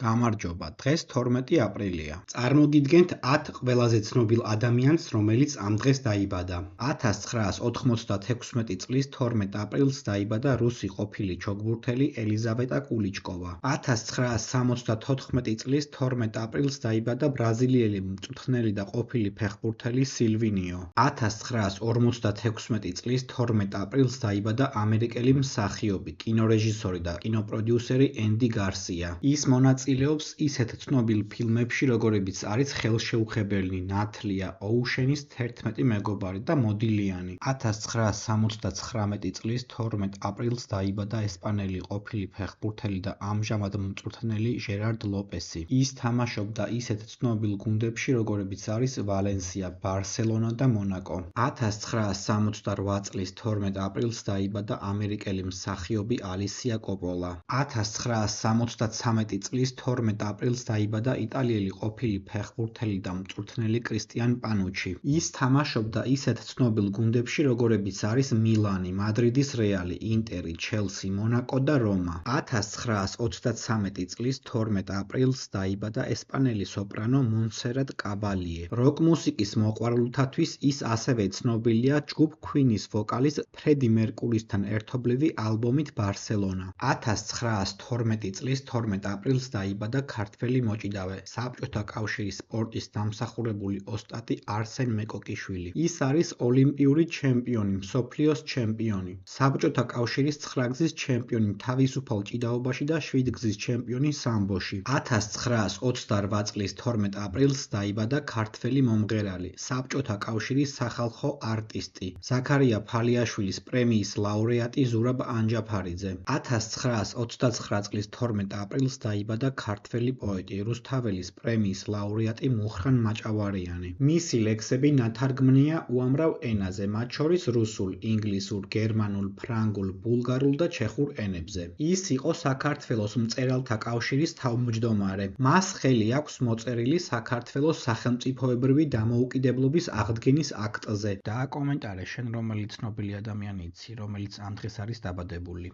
გამარჯობა, დღეს 12 აპრილია. წარმოგიდგენთ 10 ყველაზე ცნობილ ადამიანს, რომელიც ამ დღეს დაიბადა. 1996 წლის 12 აპრილს დაიბადა რუსი ყოფილი ჩოგბურთელი ელიზავეტა კულიჩკოვა. 1974 წლის 12 აპრილს დაიბადა ბრაზილიელი მწვრთნელი და ყოფილი ფეხბურთელი სილვინიო. 1956 წლის 12 აპრილს დაიბადა ამერიკელი მსახიობი, კინორეჟისორი და კინოპროდიუსერი ენდი გარსია. ის მონაწილეობს ისეთ ცნობილ ფილმებში, როგორებიც არის ხელშეუხებელი ნათლია ოუშენის 11 მეგობარი და მოდილიანი. 1979 წლის 12 აპრილს დაიბადა ესპანელი ყოფილი ფეხბურთელი და ამჟამად მწვრთნელი ჟერარ ლოპესი. ის თამაშობდა ისეთ ცნობილ გუნდებში, როგორებიც არის ვალენსია, ბარსელონა და მონაკო. 1968 წლის 12 აპრილს დაიბადა ამერიკელი მსახიობი ალისია კოპოლა. 1973 წლის 12 აპრილს დაიბადა იტალიელი ყოფილი ფეხბურთელი და მწვრთნელი კრისტიან პანუჩი. ის თამაშობდა ისეთ ცნობილ გუნდებში, როგორებიც არის მილანი, მადრიდის რეალი, ინტერი, ჩელსი, მონაკო და რომა. 1923 წლის 12 აპრილს დაიბადა ესპანელი სოპრანო მონსერატ კაბალიე. როკ მუსიკის მოყვარულთათვის ის ასევე ცნობილია ჯგუფ ქვინის ვოკალის ფრედი მერკურისთან ერთობლივი ალბომით ბარსელონა. 1912 წლის 12 აპრილს დაიბადა ქართველი მოჭიდავე, საბჭოთა კავშირის სპორტის დამსახურებული ოსტატი არსენ მეკოკიშვილი. ის არის ოლიმპიური ჩემპიონი, მსოფლიოს ჩემპიონი, საბჭოთა კავშირის 9 გზის ჩემპიონი თავისუფალ ჭიდაობაში და 7 გზის ჩემპიონი სამბოში. 1928 წლის 12 აპრილს დაიბადა ქართველი მომღერალი, საბჭოთა კავშირის სახალხო არტისტი, ზაქარია ფალიაშვილის პრემიის ლაურეატი ზურაბ ანჯაფარიძე. 1929 წლის 12 აპრილს დაიბადა ქართველი პოეტი, რუსთაველის პრემიის ლაურეატი მუხრან მაჭავარიანი. მისი ლექსები ნათარგმნია უამრავ ენაზე, მათ შორის რუსულ, ინგლისურ, გერმანულ, ფრანგულ, ბულგარულ და ჩეხურ ენებზე. ის იყო საქართველოს მწერალთა კავშირის თავმჯდომარე. მას ხელი აქვს მოწერილი საქართველოს სახელმწიფოებრივი დამოუკიდებლობის აღდგენის აქტზე. დააკომენტარე შენ რომელი ცნობილი ადამიანი იცი, რომელიც ამ დღეს არის დაბადებული.